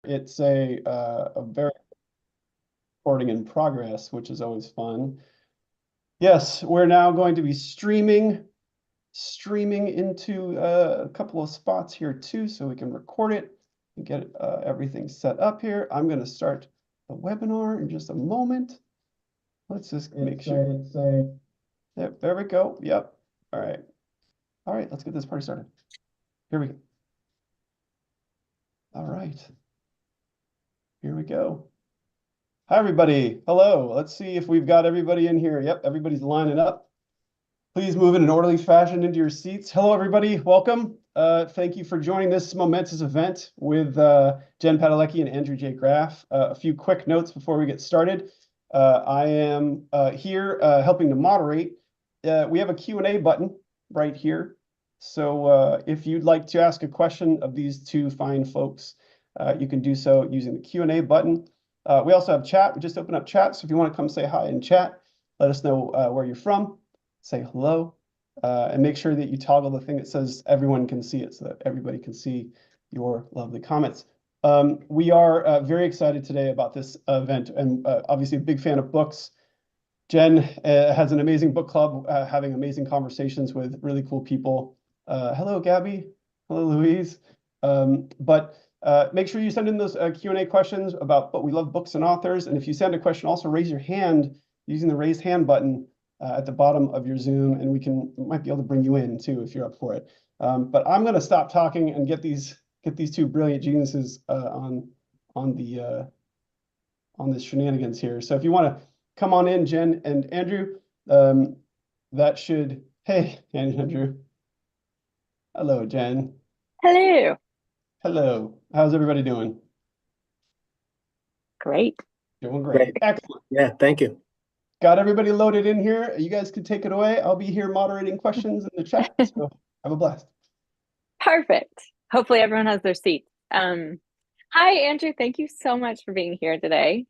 It's a very recording in progress, which is always fun. Yes, we're now going to be streaming into a couple of spots here too, so we can record it and get everything set up here. I'm going to start the webinar in just a moment. Let's just make sure. Yep, there we go. Yep. All right. All right, let's get this party started. Here we go. All right. Here we go. Hi, everybody. Hello. Let's see if we've got everybody in here. Yep, everybody's lining up. Please move in an orderly fashion into your seats. Hello, everybody. Welcome. Thank you for joining this momentous event with Jen Padalecki and Andrew J. Graff. A few quick notes before we get started. I am here helping to moderate. We have a Q&A button right here. So if you'd like to ask a question of these two fine folks, you can do so using the Q&A button. We also have chat. We just opened up chat. So if you want to come say hi in chat, let us know where you're from. Say hello, and make sure that you toggle the thing that says everyone can see it so that everybody can see your lovely comments. We are very excited today about this event, and obviously a big fan of books. Jen has an amazing book club, having amazing conversations with really cool people. Hello, Gabby. Hello, Louise. But make sure you send in those Q&A questions about, but we love books and authors. And if you send a question, also raise your hand using the raise hand button at the bottom of your Zoom, and we might be able to bring you in too if you're up for it. But I'm going to stop talking and get these two brilliant geniuses on this shenanigans here. So if you want to come on in, Jen and Andrew, that should. Hey, Andrew. Hello, Jen. Hello. Hello. How's everybody doing? Great. Doing great. Excellent. Yeah, thank you. Got everybody loaded in here. You guys can take it away. I'll be here moderating questions in the chat. So have a blast. Perfect. Hopefully everyone has their seats. Hi, Andrew. Thank you so much for being here today.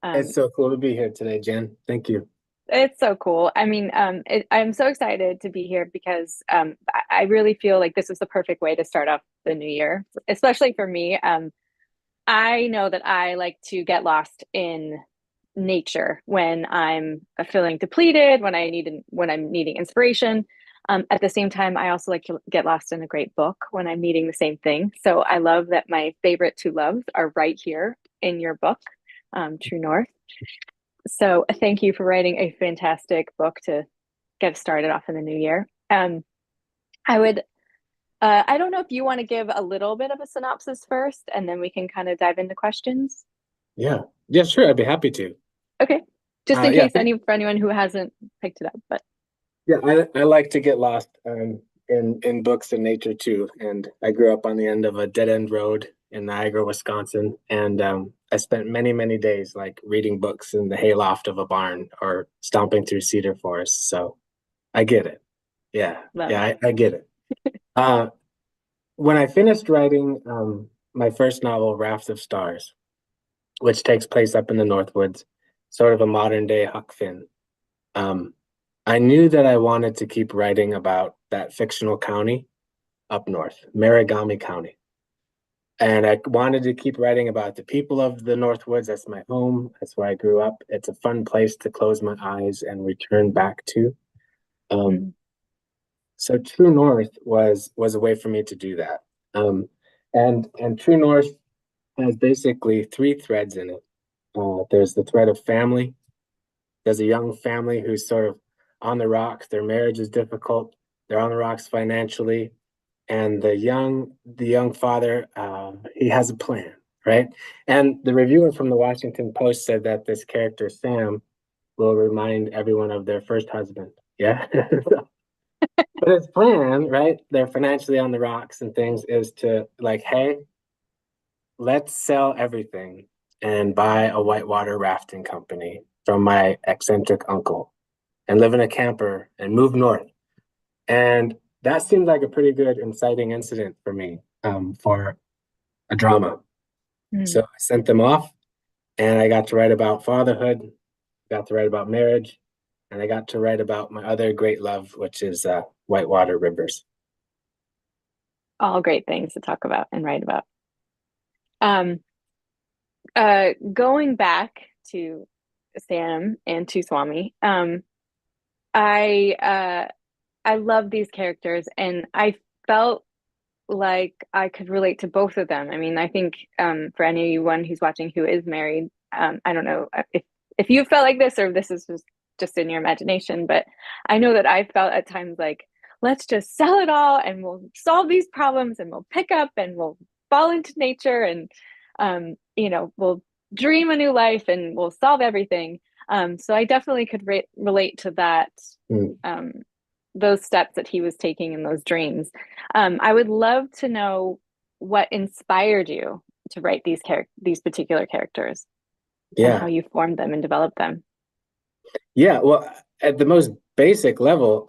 It's so cool to be here today, Jen. Thank you. It's so cool. I mean, I'm so excited to be here because I really feel like this is the perfect way to start off the new year, especially for me. I know that I like to get lost in nature when I'm feeling depleted, when I'm needing inspiration. At the same time, I also like to get lost in a great book when I'm needing the same thing. So I love that my favorite two loves are right here in your book, True North. So thank you for writing a fantastic book to get started off in the new year. I don't know if you want to give a little bit of a synopsis first, and then we can kind of dive into questions. Yeah, sure. I'd be happy to. Okay, just in case for anyone who hasn't picked it up, but yeah, I like to get lost in books and nature too. And I grew up on the end of a dead end road in Niagara, Wisconsin, and I spent many days like reading books in the hayloft of a barn or stomping through cedar forests. So I get it. Yeah, I get it. When I finished writing my first novel, Raft of Stars, which takes place up in the Northwoods, sort of a modern day Huck Finn, I knew that I wanted to keep writing about that fictional county up north, Marigami County. And I wanted to keep writing about the people of the Northwoods. That's my home. That's where I grew up. It's a fun place to close my eyes and return back to. So True North was a way for me to do that. And True North has basically three threads in it. There's the thread of family. There's a young family who's sort of on the rocks. Their marriage is difficult. They're on the rocks financially. And the young father, he has a plan, right? And the reviewer from the Washington Post said that this character, Sam, will remind everyone of their first husband. Yeah. But his plan, right? They're financially on the rocks and things, is to like, hey, let's sell everything and buy a whitewater rafting company from my eccentric uncle and live in a camper and move north. And that seemed like a pretty good inciting incident for me for a drama. So I sent them off and I got to write about fatherhood, got to write about marriage, and I got to write about my other great love, which is whitewater rivers. All great things to talk about and write about. Going back to Sam and to Swami, I I love these characters, and I felt like I could relate to both of them. I mean, I think for anyone who's watching who is married, I don't know if you felt like this or if this is just in your imagination, but I know that I felt at times like, let's just sell it all and we'll solve these problems and we'll pick up and we'll fall into nature and we'll dream a new life and we'll solve everything. So I definitely could relate to that. Mm. Those steps that he was taking in those dreams. I would love to know what inspired you to write these particular characters and how Yeah. you formed them and developed them. Yeah. Well, at the most basic level,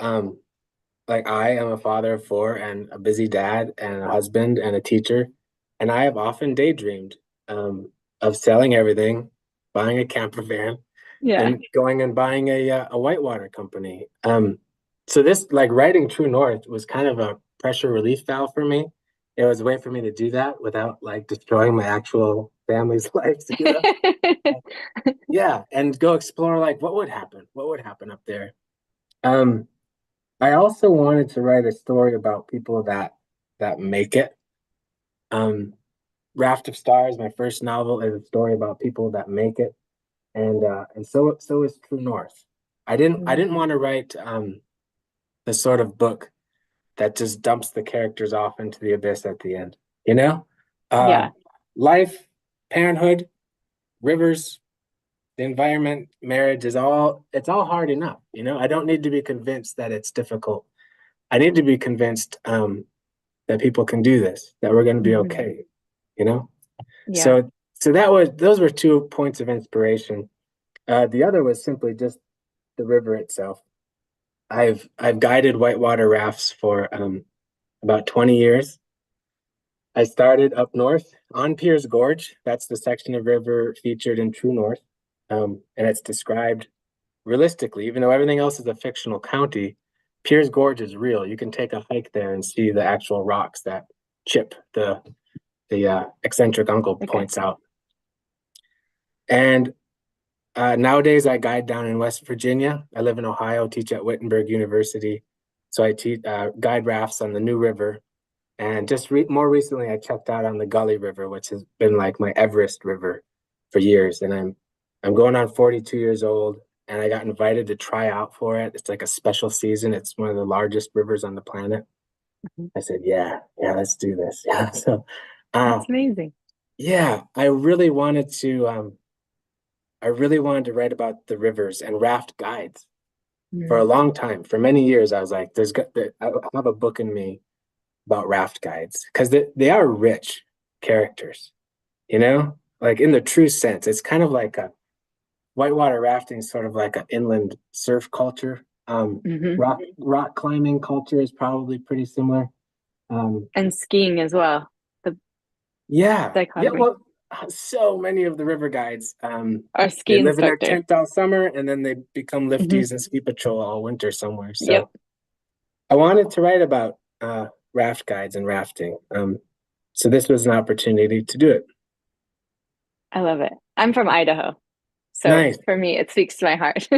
like I am a father of four and a busy dad and a husband and a teacher. And I have often daydreamed of selling everything, buying a camper van, Yeah. and going and buying a whitewater company. So this like writing True North was kind of a pressure relief valve for me. It was a way for me to do that without like destroying my actual family's lives, you know? Yeah, and go explore like what would happen up there. Um, I also wanted to write a story about people that make it. Um, Raft of Stars, my first novel, is a story about people that make it, and so is True North. I didn't want to write the sort of book that just dumps the characters off into the abyss at the end. You know, uh, Yeah. life, parenthood, rivers, the environment, marriage is all it's all hard enough. You know, I don't need to be convinced that it's difficult. I need to be convinced that people can do this, that we're going to be Mm-hmm. okay. You know, Yeah. so those were 2 points of inspiration. The other was simply just the river itself. I've guided whitewater rafts for about 20 years. I started up north on Piers Gorge. That's the section of river featured in True North. And it's described realistically, even though everything else is a fictional county, Piers Gorge is real. You can take a hike there and see the actual rocks that Chip, the eccentric uncle, Okay. points out. And nowadays, I guide down in West Virginia. I live in Ohio, teach at Wittenberg University. So I guide rafts on the New River. And just more recently, I checked out on the Gully River, which has been like my Everest River for years. And I'm going on 42 years old, and I got invited to try out for it. It's like a special season. It's one of the largest rivers on the planet. Mhm. I said, yeah, let's do this. Yeah. So, uh, That's amazing. yeah, I really wanted to write about the rivers and raft guides for a Mm. long time. For many years, I was like, I have a book in me about raft guides because they are rich characters, you know, like in the true sense. It's kind of like a whitewater rafting, is sort of like an inland surf culture. Hmm. Rock climbing culture is probably pretty similar. Um, And skiing as well. The yeah. dichotomy. Well, so many of the river guides, Our they ski live in their instructor. tent all summer and then they become Hmm. lifties and ski patrol all winter somewhere. Yep. So I wanted to write about raft guides and rafting. So this was an opportunity to do it. I love it. I'm from Idaho. So Nice. for me, it speaks to my heart.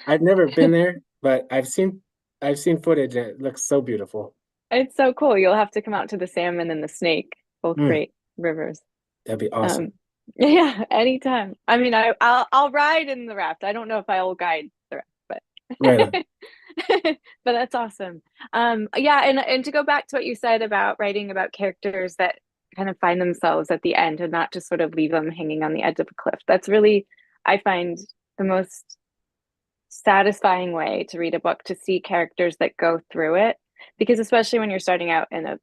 I've never been there, but I've seen footage and it looks so beautiful. It's so cool. You'll have to come out to the salmon and the snake, both Mm, great rivers. that'd be awesome. Um, yeah, anytime. I mean, I'll ride in the raft. I don't know if I will guide the raft, Right on. but but that's awesome. Yeah, and to go back to what you said about writing about characters that kind of find themselves at the end and not just sort of leave them hanging on the edge of a cliff. That's really, I find, the most satisfying way to read a book, to see characters that go through it, because especially when you're starting out in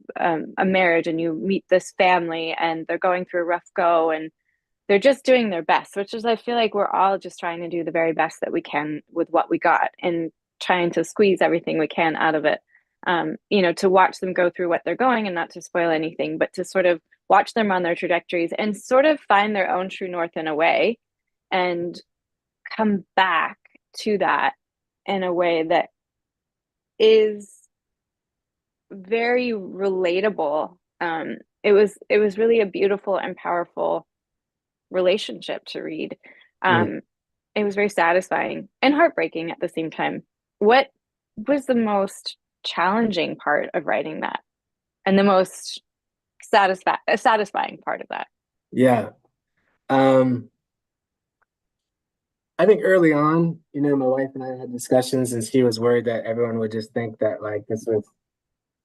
a marriage and you meet this family and they're going through a rough go and they're just doing their best, which is, I feel like we're all just trying to do the very best that we can with what we got and trying to squeeze everything we can out of it. To watch them go through what they're going, and not to spoil anything, but to sort of watch them on their trajectories and sort of find their own true north in a way, and come back to that in a way that is very relatable. It was really a beautiful and powerful relationship to read. Mm. It was very satisfying and heartbreaking at the same time. What was the most challenging part of writing that, and the most satisfying part of that? Yeah. Um, I think early on, my wife and I had discussions, and she was worried that everyone would just think that like this was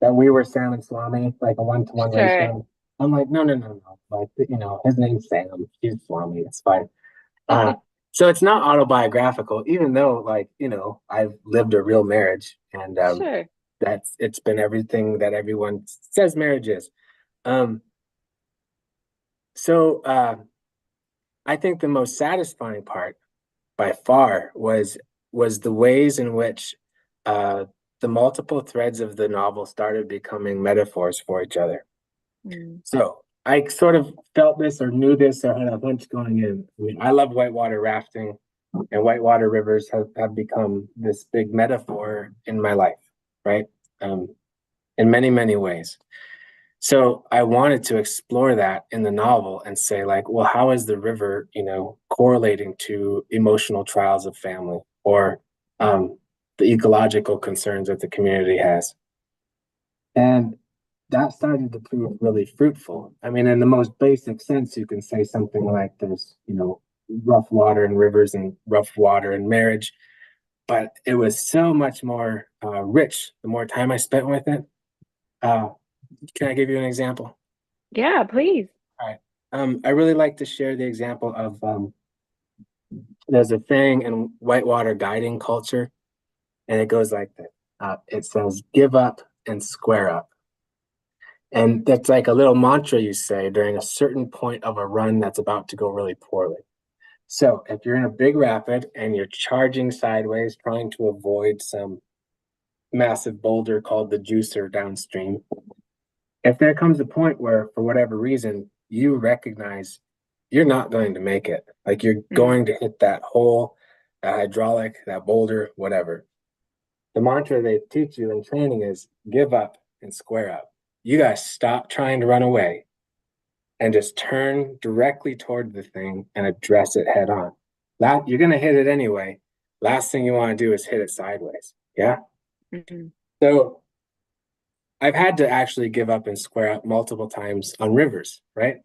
that we were Sam and Swami, like a one-to-one Sure. ratio. I'm like, no, no, no, no. Like, his name's Sam, she's Swami, it's fine. Uh, so it's not autobiographical, even though, like, I've lived a real marriage, and Sure. it's been everything that everyone says marriage is. Um, so I think the most satisfying part by far was the ways in which uh, the multiple threads of the novel started becoming metaphors for each other. Mm. So I sort of felt this or knew this or had a hunch going in. I mean, I love whitewater rafting, and whitewater rivers have become this big metaphor in my life, right? Um, in many, many ways. So I wanted to explore that in the novel and say, like, well, how is the river, correlating to emotional trials of family or the ecological concerns that the community has? And that started to prove really fruitful. I mean, in the most basic sense, you can say something like there's, rough water in rivers and rough water in marriage, but it was so much more rich the more time I spent with it. Uh, can I give you an example? Yeah, please. All right. I really like to share the example of there's a thing in whitewater guiding culture, and it goes like this. It says, give up and square up. And that's like a little mantra you say during a certain point of a run that's about to go really poorly. So if you're in a big rapid and you're charging sideways, trying to avoid some massive boulder called the juicer downstream, if there comes a point where, for whatever reason, you recognize you're not going to make it, like you're Mm. going to hit that hole, that hydraulic, that boulder, whatever. The mantra they teach you in training is give up and square up. You guys stop trying to run away and just turn directly toward the thing and address it head on. You're going to hit it anyway. Last thing you want to do is hit it sideways. Yeah. Mm-hmm. So I've had to actually give up and square up multiple times on rivers, right?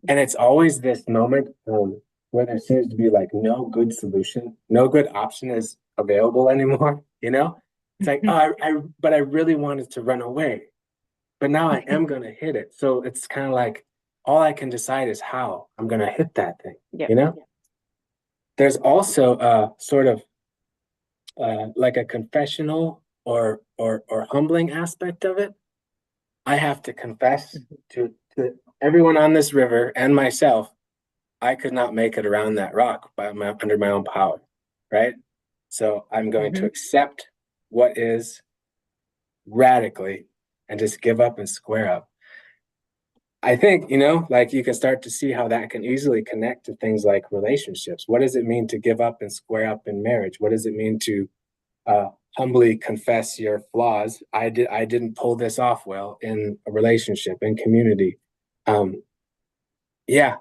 And it's always this moment where there seems to be like no good solution, no good option is available anymore. It's like, oh, but I really wanted to run away, but now I am going to hit it. So it's kind of like all I can decide is how I'm going to hit that thing. Yep. There's also a sort of like a confessional or humbling aspect of it. I have to confess to everyone on this river and myself, I could not make it around that rock under my own power, right? So I'm going to Mm-hmm. accept what is radically and just give up and square up. I think, like you can start to see how that can easily connect to things like relationships. What does it mean to give up and square up in marriage? What does it mean to humbly confess your flaws? I didn't pull this off well in a relationship, in community. Yeah,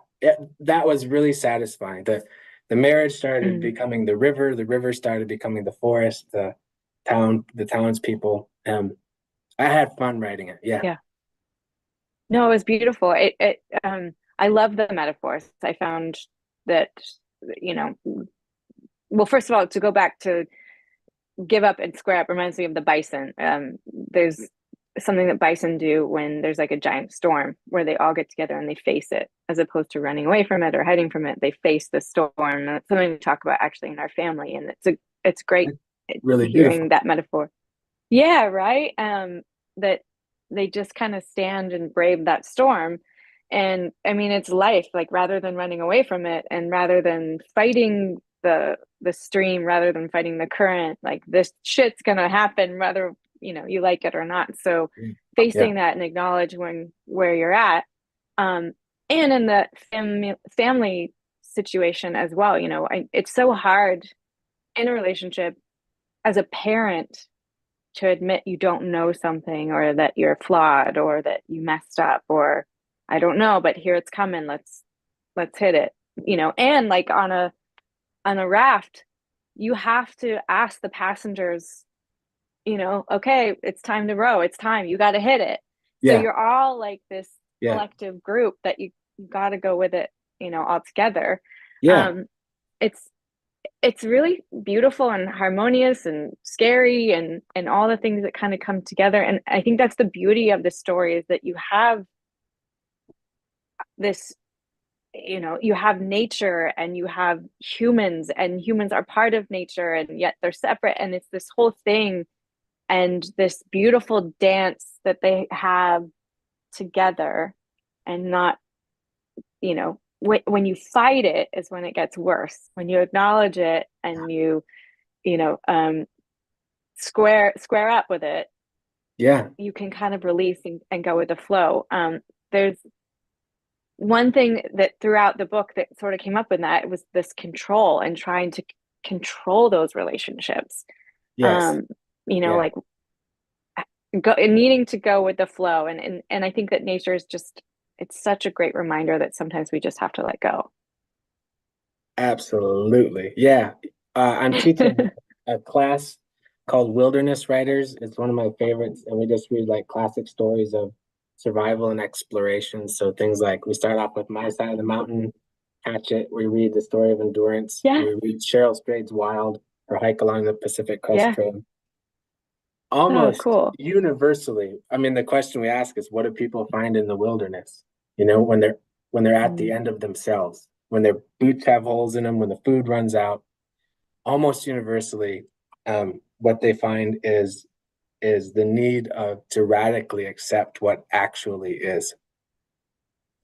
that was really satisfying. The marriage started Mm. becoming the river started becoming the forest, the townspeople. I had fun writing it. Yeah. Yeah. No, it was beautiful. I love the metaphors. I found that, you know, well, first of all, to go back to give up and square up reminds me of the bison. There's something that bison do when there's like a giant storm where they all get together and they face it, as opposed to running away from it or hiding from it. They face the storm. And that's something we talk about actually in our family, and it's great Really hearing beautiful. that metaphor. Yeah, right. That they just kind of stand and brave that storm. And I mean, it's life, like rather than running away from it and rather than fighting the stream, rather than fighting the current, like this shit's gonna happen, whether you like it or not. So Yeah. facing that and acknowledging where you're at, um, and in the family situation as well. It's so hard in a relationship as a parent to admit you don't know something, or that you're flawed, or that you messed up, or I don't know, but here it's coming. let's hit it, and like on a raft, you have to ask the passengers, okay, it's time to row. It's time. You got to hit it. So Yeah. you're all like this Yeah. collective group that you got to go with it, all together. Yeah. It's it's really beautiful and harmonious and scary and all the things that kind of come together. And I think that's the beauty of the story, is that you have this, you have nature and you have humans, and humans are part of nature and yet they're separate. And it's this whole thing and this beautiful dance that they have together, and not, when you fight it is when it gets worse. When you acknowledge it and you know, square up with it, Yeah. you can kind of release and go with the flow. There's one thing that throughout the book that sort of came up in that, it was this control and trying to control those relationships. Yes. Yeah. Like needing to go with the flow. And I think that nature is just, it's such a great reminder that sometimes we just have to let go. Absolutely. Yeah. I'm teaching a class called Wilderness Writers. It's one of my favorites. And we just read like classic stories of survival and exploration. So things like, we start off with My Side of the Mountain, Hatchet. We read the story of endurance. Yeah. We read Cheryl Strayed's Wild, or Hike Along the Pacific Crest Yeah. Trail. Oh, Almost cool. universally, I mean, the question we ask is, what do people find in the wilderness? When they're at the end of themselves, when their boots have holes in them, when the food runs out. Almost universally, what they find is the need to radically accept what actually is.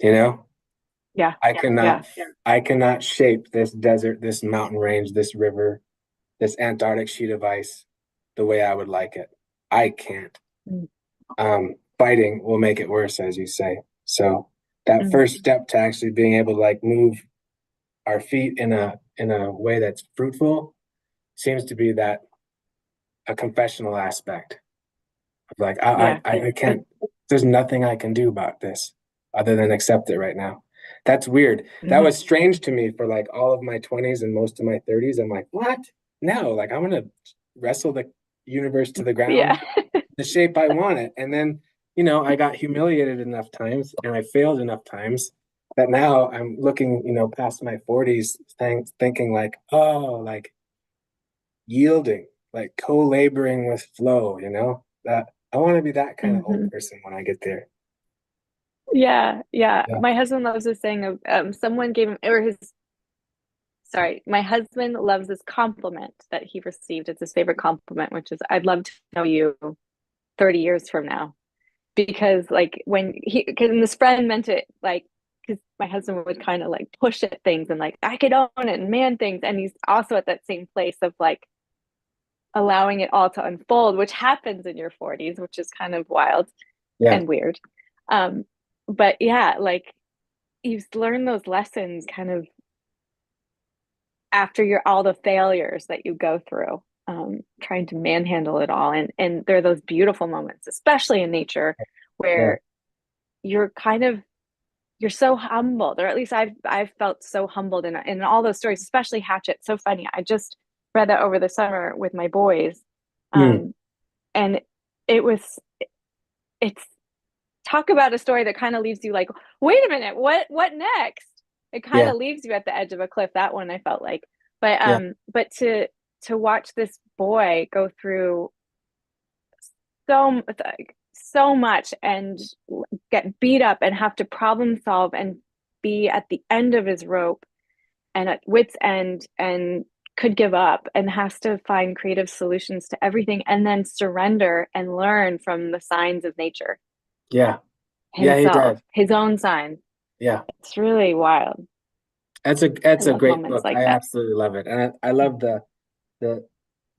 Yeah. I cannot shape this desert, this mountain range, this river, this Antarctic sheet of ice the way I would like it. I can't. Fighting will make it worse, as you say. So that first step to actually being able to like move our feet in a way that's fruitful seems to be that a confessional aspect of like, I can't, there's nothing I can do about this other than accept it right now. That's weird. That was strange to me for like all of my 20s and most of my 30s. I'm like, what? No, like I'm gonna wrestle the universe to the ground the shape I want it. And then, I got humiliated enough times and I failed enough times that now I'm looking, past my 40s thinking like, oh, like yielding, like co-laboring with flow, that I want to be that kind of old person when I get there. Yeah. Yeah. My husband loves this saying of someone gave him, or his, sorry, my husband loves this compliment that he received. It's his favorite compliment, which is, I'd love to know you 30 years from now. Because like because this friend meant it like, because my husband would kind of like push at things and like, I could own it and man things. And he's also at that same place of like allowing it all to unfold, which happens in your 40s, which is kind of wild and weird. But yeah, like you've learned those lessons kind of after all the failures that you go through, trying to manhandle it all. And there are those beautiful moments, especially in nature, where you're so humbled, or at least I've felt so humbled in all those stories, especially Hatchet. So funny. I just read that over the summer with my boys. And it's talk about a story that kind of leaves you like, wait a minute, what next? It kind of leaves you at the edge of a cliff. That one I felt like, but to watch this boy go through so much and get beat up and have to problem solve and be at the end of his rope and at wit's end and could give up and has to find creative solutions to everything, and then surrender and learn from the signs of nature. Yeah. Himself, he did. his own signs. Yeah. It's really wild. That's a great book. Like I that. absolutely love it. And I love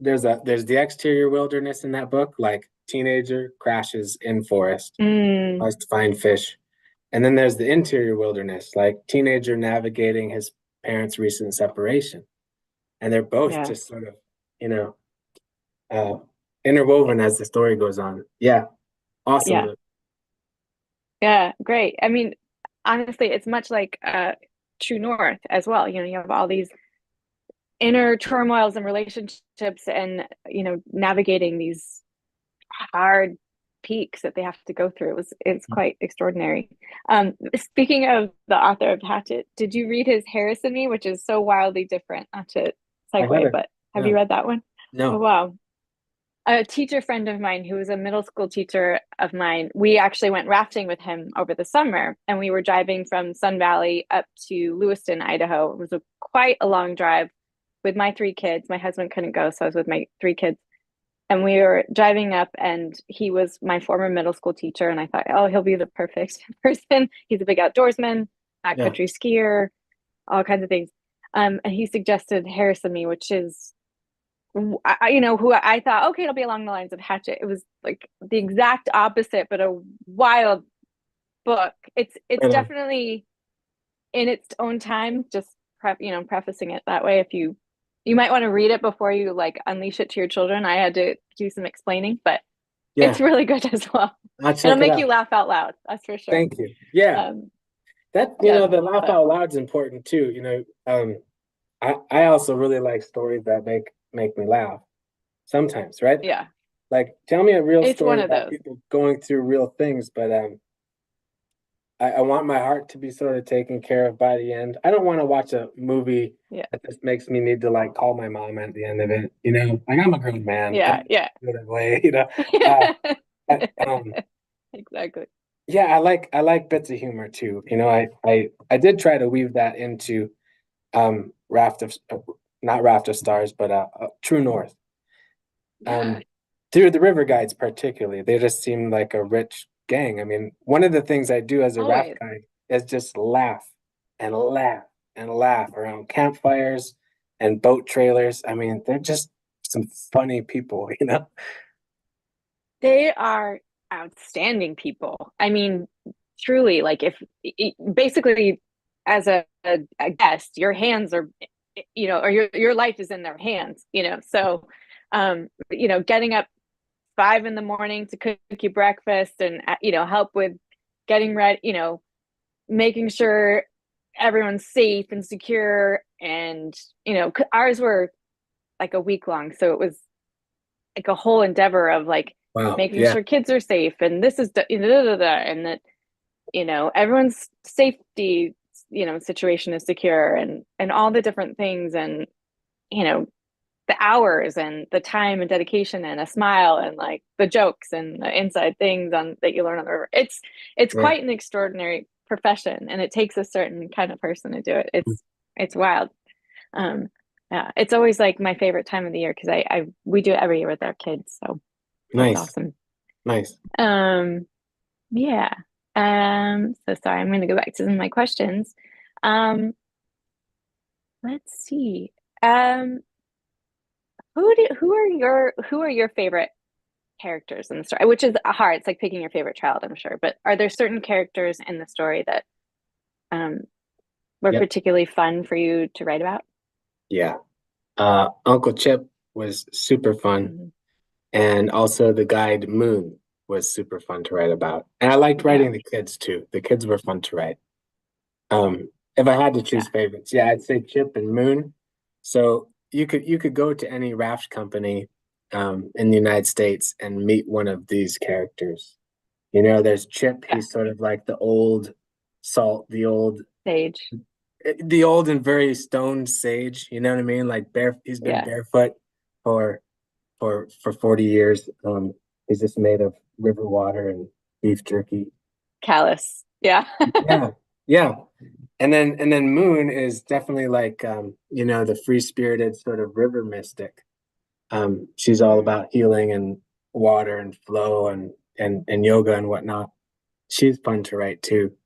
there's the exterior wilderness in that book, like teenager crashes in forest, tries to find fish. And then there's the interior wilderness, like teenager navigating his parents' recent separation. And they're both just sort of, interwoven as the story goes on. Yeah. Awesome. Yeah, great. I mean, honestly, it's much like true north as well. You know, you have all these inner turmoils and relationships and, you know, navigating these hard peaks that they have to go through. It's quite extraordinary. Speaking of the author of Hatchet, did you read his Harris and Me, which is so wildly different? Not to I segue, haven't. but have No, you read that one? Oh, no. wow. A teacher friend of mine who was a middle school teacher of mine, we actually went rafting with him over the summer, and we were driving from Sun Valley up to Lewiston, Idaho. It was quite a long drive with my three kids. My husband couldn't go, so I was with my three kids. And we were driving up, and he was my former middle school teacher. And I thought, oh, he'll be the perfect person. He's a big outdoorsman, Yeah. backcountry skier, all kinds of things. And he suggested Harris and Me, which is, you know, who I thought, okay, it'll be along the lines of Hatchet. It was like the exact opposite, but a wild book. It's Right on. definitely in its own time. Just prefacing it that way. If you might want to read it before you like unleash it to your children. I had to do some explaining, but Yeah, it's really good as well. I'll It'll check it make you out. laugh out loud. That's for sure. Thank you. Yeah, Um, that yeah, the laugh but out loud's important too. I also really like stories that make me laugh sometimes, right? yeah, Like tell me a real it's one story of about those. people going through real things, but I want my heart to be sort of taken care of by the end. I don't want to watch a movie Yeah, that just makes me need to like call my mom at the end of it. You know, like I'm a grown man. yeah, Don't yeah. do it away. You know, uh, but, Exactly. yeah, I like bits of humor too. You know, I did try to weave that into Raft of not Raft of Stars, but True North. Yeah. Um, through the river guides particularly, they just seem like a rich gang. I mean, one of the things I do as a raft Always. guide is just laugh and laugh and laugh around campfires and boat trailers. I mean, they're just some funny people, you know? They are outstanding people. I mean, truly, like if basically as a guest, your hands are, you know, or your life is in their hands, you know. So, you know, getting up 5 in the morning to cook you breakfast and you know help with getting ready, you know, making sure everyone's safe and secure, and you know, ours were like a week long, so it was like a whole endeavor of like Wow. making Yeah. sure kids are safe and this is and that you know everyone's safety, you know, situation is secure, and all the different things, and you know the hours and the time and dedication and a smile and like the jokes and the inside things on that you learn on the river. It's Yeah. quite an extraordinary profession, and it takes a certain kind of person to do it. It's wild. um yeah, it's always like my favorite time of the year because I we do it every year with our kids, so that's Nice. awesome. Nice. um yeah. So sorry, I'm going to go back to some of my questions. um let's see. um who are your favorite characters in the story? Which is hard. It's like picking your favorite child, I'm sure. But are there certain characters in the story that um were Yep. particularly fun for you to write about? Yeah. Uncle Chip was super fun. Mhm. And also the guide Moon was super fun to write about. And I liked Yeah, writing the kids too. The kids were fun to write. If I had to yeah. choose favorites, yeah, I'd say Chip and Moon. So you could go to any raft company in the United States and meet one of these characters. You know, there's Chip, Yeah. he's sort of like the old salt, Sage. the old and very stoned sage, you know what I mean? Like he's been Yeah. barefoot for 40 years. He's just made of river water and beef jerky. Callus. Yeah. Yeah, yeah. And then Moon is definitely like you know, the free spirited sort of river mystic. She's all Mhm. about healing and water and flow and yoga and whatnot. She's fun to write too.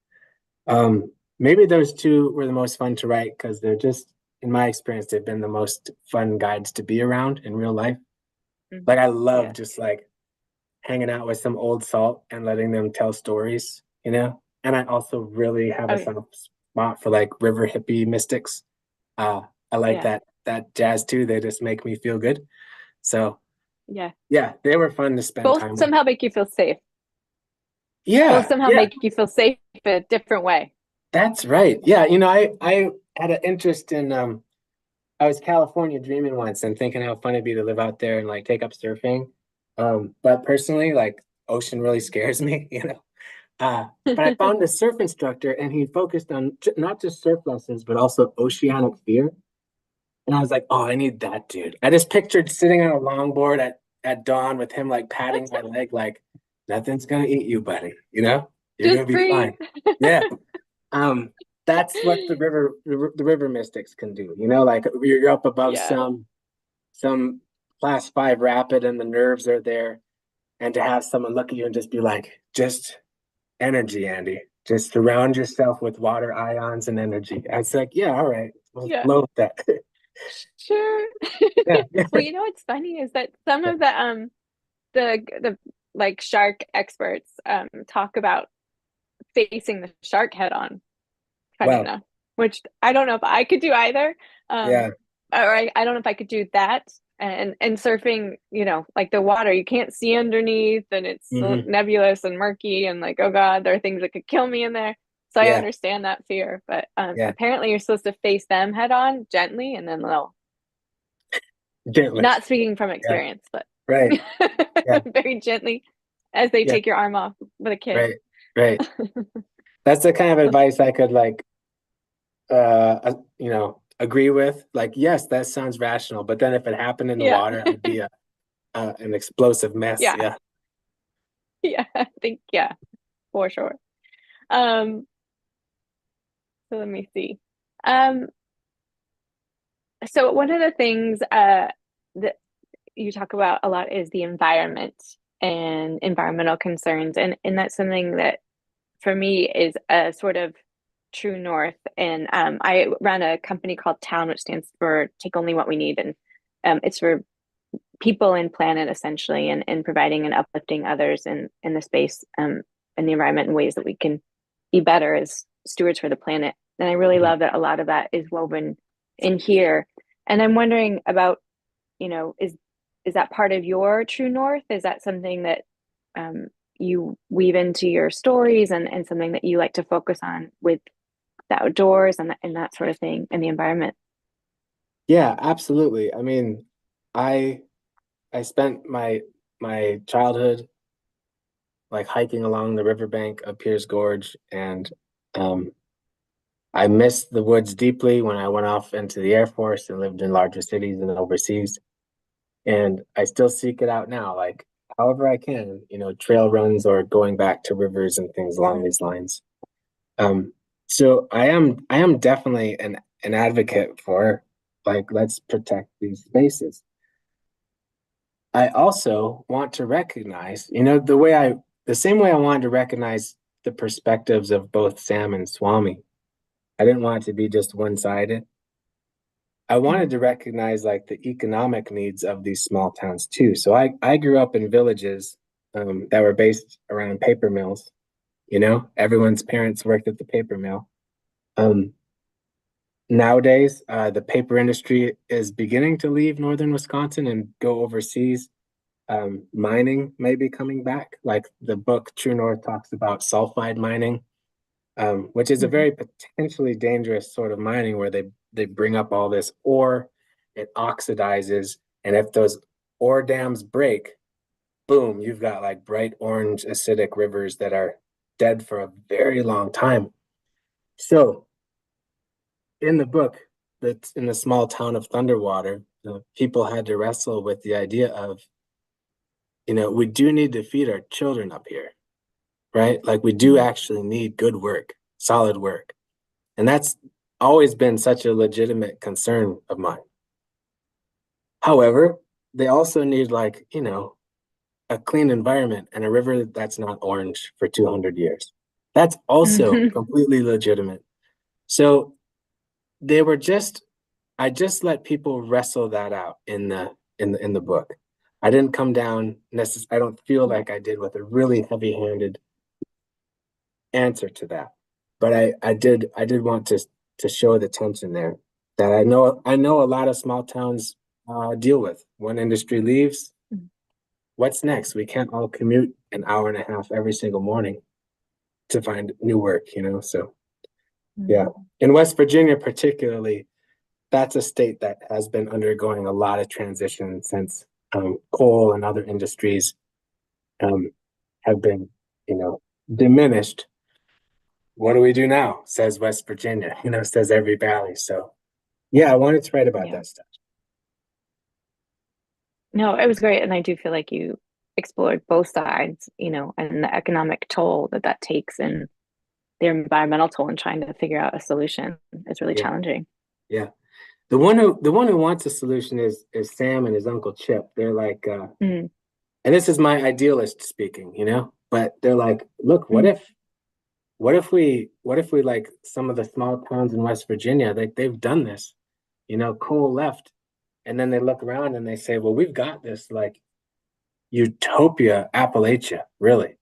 Maybe those two were the most fun to write because they're just, in my experience, they've been the most fun guides to be around in real life. Like Mhm. I love Yeah. just like hanging out with some old salt and letting them tell stories, you know? And I also really have Oh a yeah. soft spot for like river hippie mystics. I like Yeah. that jazz too. They just make me feel good. So Yeah. yeah, they were fun to spend Both time with. somehow make you feel safe. Both Yeah, somehow yeah, make you feel safe in a different way. That's right. Yeah, I had an interest in I was California dreaming once and thinking how fun it'd be to live out there and like take up surfing. But personally, like ocean really scares me, you know. But I found a surf instructor and he focused on not just surf lessons, but also oceanic fear. And I was like, oh, I need that dude. I just pictured sitting on a longboard at dawn with him like patting my leg, like nothing's gonna eat you, buddy. You know, you're Just gonna be breathe. fine. Yeah. Um, that's what the river mystics can do. You know, like you're up above Yeah. some class 5 rapid and the nerves are there, and to have someone look at you and just be like, just energy, Andy. Just surround yourself with water ions and energy. I was like, yeah, all right, we'll Yeah. flow with that. Sure. Yeah. Well, you know what's funny is that some of the like shark experts talk about facing the shark head on, funny Well, enough, which I don't know if I could do either. yeah. Or I don't know if I could do that. And surfing, like the water, you can't see underneath and it's so Hmm. nebulous and murky and like, oh God, there are things that could kill me in there. So I Yeah. understand that fear, but Yeah. apparently you're supposed to face them head on gently and then they'll, Gently. not speaking from Yeah. experience, but Right. Yeah. very gently as they Yeah. take your arm off with a kiss. Right. Right. That's the kind of advice I could like agree with. Like, yes, that sounds rational, but then if it happened in the Yeah. water, I'd be an explosive mess. Yeah. Yeah. Yeah. I think, yeah, for sure. Um, so let me see. Um, so one of the things that you talk about a lot is the environment and environmental concerns, and that's something that for me is a sort of true north. And I run a company called Town, which stands for Take Only What We Need, and it's for people and planet essentially, and providing and uplifting others in the space and the environment in ways that we can be better as stewards for the planet. And I really Mhm. love that a lot of that is woven in here. And I'm wondering about, is that part of your true north? Is that something that um, you weave into your stories, and something that you like to focus on with the outdoors and that sort of thing and the environment? Yeah, absolutely. I mean, I I spent my childhood like hiking along the riverbank of Pierce Gorge, and um, I missed the woods deeply when I went off into the Air Force and lived in larger cities and overseas. And I still seek it out now, like however I can, trail runs or going back to rivers and things along these lines. Um, so I am definitely an advocate for like let's protect these spaces. I also want to recognize, the same way I wanted to recognize the perspectives of both Sam and Swami. I didn't want it to be just one-sided. I wanted Mhm. to recognize like the economic needs of these small towns too. So I grew up in villages that were based around paper mills. Everyone's parents worked at the paper mill. Um, Nowadays, the paper industry is beginning to leave northern Wisconsin and go overseas. Mining may be coming back, like the book True North talks about sulfide mining, which is a Mhm. very potentially dangerous sort of mining where they bring up all this ore, it oxidizes, and if those ore dams break, boom, you've got like bright orange acidic rivers that are dead for a very long time. So in the book, that's in the small town of Thunderwater, people had to wrestle with the idea of, we do need to feed our children up here, right? Like we do Mhm. actually need good work, solid work. And that's always been such a legitimate concern of mine. However, they also need like, a clean environment and a river that's not orange for 200 years. That's also Mhm. completely legitimate. So they were just I just let people wrestle that out in the book. I didn't come down I don't feel like I did with a really heavy-handed answer to that. But I did want to show the tension there that I know a lot of small towns deal with. One industry leaves, what's next? We can't all commute an hour and a half every single morning to find new work. So Yeah. In West Virginia, particularly, that's a state that has been undergoing a lot of transition since coal and other industries um, have been, diminished. What do we do now? Says West Virginia, says every valley. So, yeah, I wanted to write about Yeah. that stuff. No, it was great. And I do feel like you explored both sides, and the economic toll that that takes and the environmental toll and trying to figure out a solution is really Yeah, challenging. yeah. The one who wants a solution is Sam and his uncle Chip. They're like, Mm, and this is my idealist speaking, but they're like, look, what mm, if what if we like some of the small towns in West Virginia, like they've done this, coal left, and then they look around and they say, well, we've got this like utopia Appalachia, really.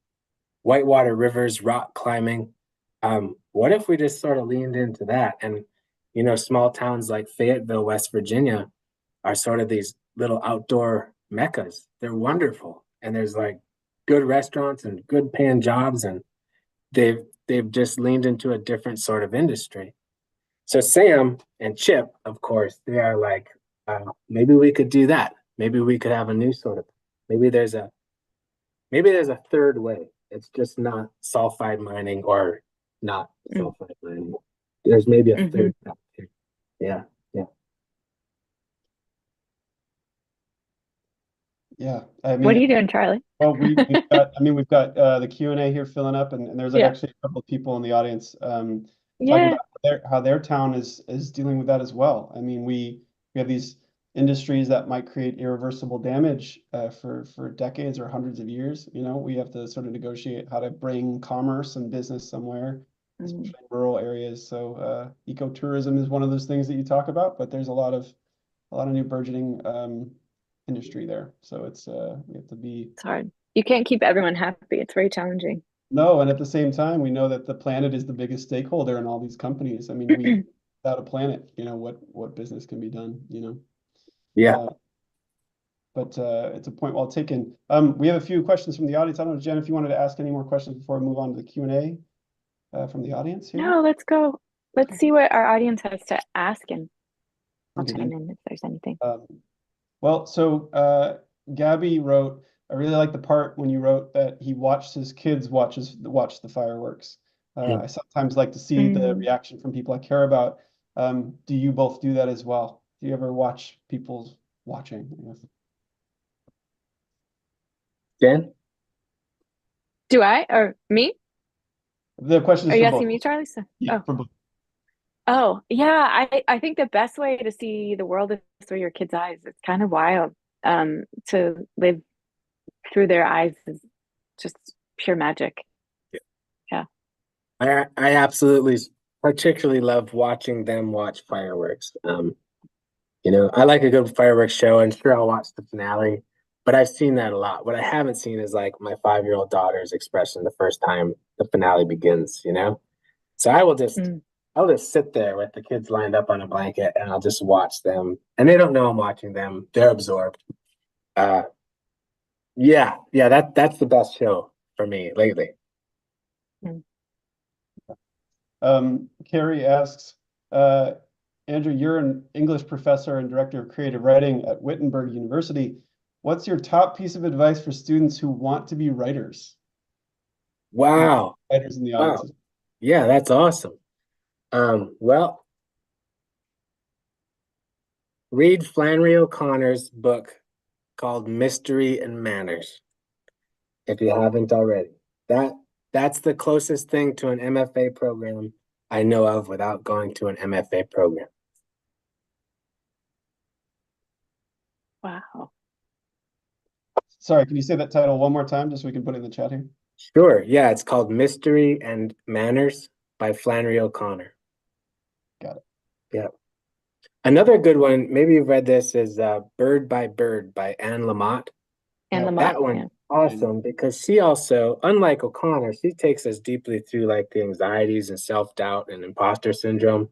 Whitewater rivers, rock climbing. What if we just sort of leaned into that? And, small towns like Fayetteville, West Virginia are sort of these little outdoor meccas. They're wonderful. And there's like good restaurants and good paying jobs, and they've just leaned into a different sort of industry. So Sam and Chip, of course, they are like, maybe we could do that. Maybe we could have a new sort of, maybe there's a maybe there's a third way. It's just not sulfide mining or not mm, sulfide mining. There's maybe a mhm. third path here. Yeah, yeah. Yeah, I What are mean, you doing, Charlie? well, we've got the Q&A here filling up, and there's like Yeah. actually a couple of people in the audience talking Yeah. about how their town is dealing with that as well. I mean, we have these industries that might create irreversible damage for decades or hundreds of years. We have to sort of negotiate how to bring commerce and business somewhere, Mm, especially in rural areas. So ecotourism is one of those things that you talk about, but there's a lot of new burgeoning industry there. So we have to be. it's hard. You can't keep everyone happy. It's very challenging. No, and at the same time, we know that the planet is the biggest stakeholder in all these companies. I mean, without a planet, what business can be done. Yeah. Uh, but it's a point well taken. We have a few questions from the audience. I don't know, Jen, if you wanted to ask any more questions before we move on to the Q&A from the audience here. No, let's go. Let's see what our audience has to ask, and I'll Get in. chime in if there's anything. Well, so Gabby wrote, I really like the part when you wrote that he watched his kids watch the fireworks. I sometimes like to see the Mm. reaction from people I care about. Do you both do that as well? Do you ever watch people watching? Dan? Do I or me? The question Are is you for asking both. me, Charlie? So, Yeah, oh, for both. oh, yeah. I think the best way to see the world is through your kids' eyes. It's kind of wild. To live through their eyes is just pure magic. Yeah. I absolutely particularly love watching them watch fireworks. I like a good fireworks show, and sure, I'll watch the finale, but I've seen that a lot. What I haven't seen is like my 5-year-old daughter's expression the first time the finale begins. So Mm. I'll just sit there with the kids lined up on a blanket, and I'll just watch them. And they don't know I'm watching them. They're absorbed. Uh yeah, that's the best show for me lately. Mm. Carrie asks, Andrew, you're an English professor and director of creative writing at Wittenberg University. What's your top piece of advice for students who want to be writers? Wow. Writers in the Wow. audience. Yeah, that's awesome. Well, read Flannery O'Connor's book called Mystery and Manners if you haven't already. That that's the closest thing to an MFA program I know of without going to an MFA program. Wow. Sorry, can you say that title one more time just so we can put it in the chat here? Sure. Yeah, it's called Mystery and Manners by Flannery O'Connor. Got it. Yeah. Another good one, maybe you've read this, is Bird by Bird by Anne Lamott. And Yeah. Lamont, That one's yeah. awesome because she also, unlike O'Connor, she takes us deeply through like the anxieties and self-doubt and imposter syndrome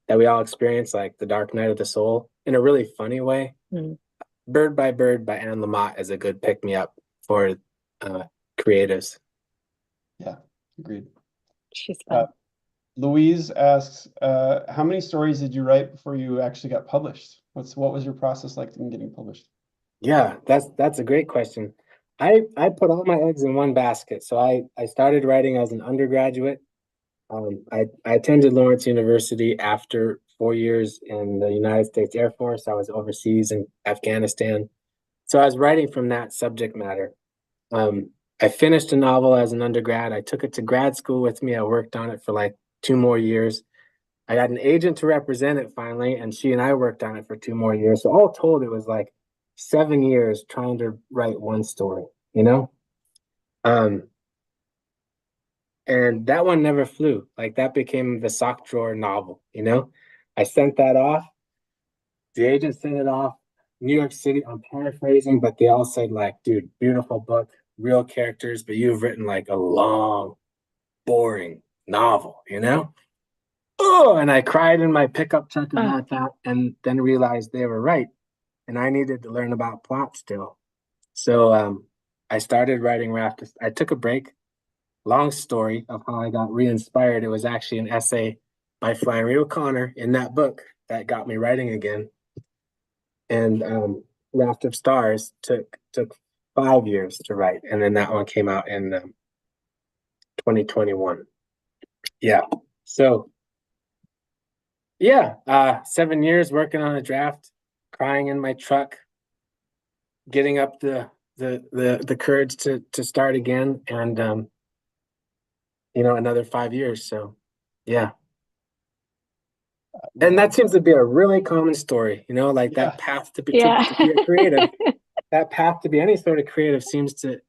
that we all experience, like the dark night of the soul, in a really funny way. Mm. Bird by Bird by Anne Lamott is a good pick-me-up for creatives. Yeah, agreed. She's fun. Louise asks, how many stories did you write before you actually got published? What was your process like in getting published? Yeah, that's a great question. I put all my eggs in one basket. So I started writing as an undergraduate. I attended Lawrence University after 4 years in the United States Air Force. I was overseas in Afghanistan. So I was writing from that subject matter. I finished a novel as an undergrad. I took it to grad school with me. I worked on it for like 2 more years. I got an agent to represent it finally, and she and I worked on it for 2 more years. So all told, it was like 7 years trying to write one story, you know? Um, and that one never flew. Like that became the sock drawer novel, you know? I sent that off. The agent sent it off. New York City, I'm paraphrasing, but they all said, like, dude, beautiful book, real characters, but you've written like a long, boring novel, you know? Oh, and I cried in my pickup truck about that, and then realized they were right. And I needed to learn about plot still. So I started writing raft. I took a break. Long story of how I got re-inspired. It was actually an essay by Flannery O'Connor in that book that got me writing again. And Raft of Stars took 5 years to write, and then that one came out in 2021. Yeah. So yeah, 7 years working on a draft, crying in my truck, getting up the courage to start again, and another 5 years. So yeah. And that seems to be a really common story, like Yeah. that path to be Yeah. to be a creative, that path to be any sort of creative seems to,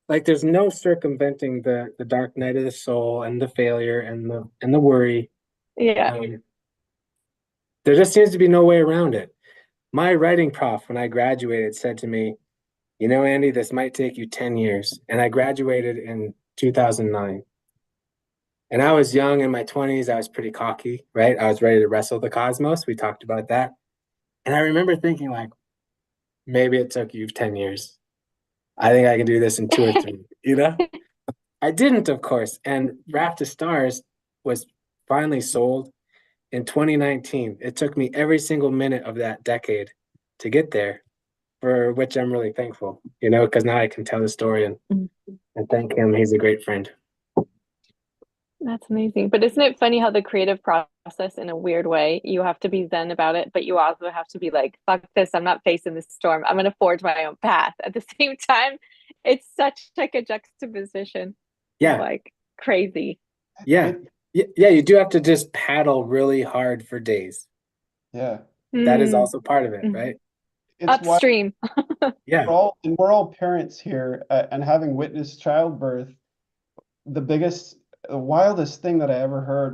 like, there's no circumventing the dark night of the soul and the failure and the worry. Yeah. There just seems to be no way around it. My writing prof, when I graduated, said to me, Andy, this might take you 10 years. And I graduated in 2009. And I was young in my 20s. I was pretty cocky, right? I was ready to wrestle the cosmos. We talked about that. And I remember thinking, like, maybe it took you 10 years. I think I can do this in 2 or 3, I didn't, of course. And Raft of Stars was finally sold in 2019. It took me every single minute of that decade to get there, for which I'm really thankful, because now I can tell the story and thank him. He's a great friend. That's amazing. But isn't it funny how the creative process, in a weird way, you have to be zen about it, but you also have to be like, fuck this, I'm not facing this storm. I'm gonna forge my own path. At the same time, it's such like a juxtaposition of Yeah. like crazy. Yeah. Yeah, you do have to just paddle really hard for days. Yeah. That is also part of it, Mhm. right? It's why Upstream. Yeah. we're all parents here, and having witnessed childbirth, the wildest thing that I ever heard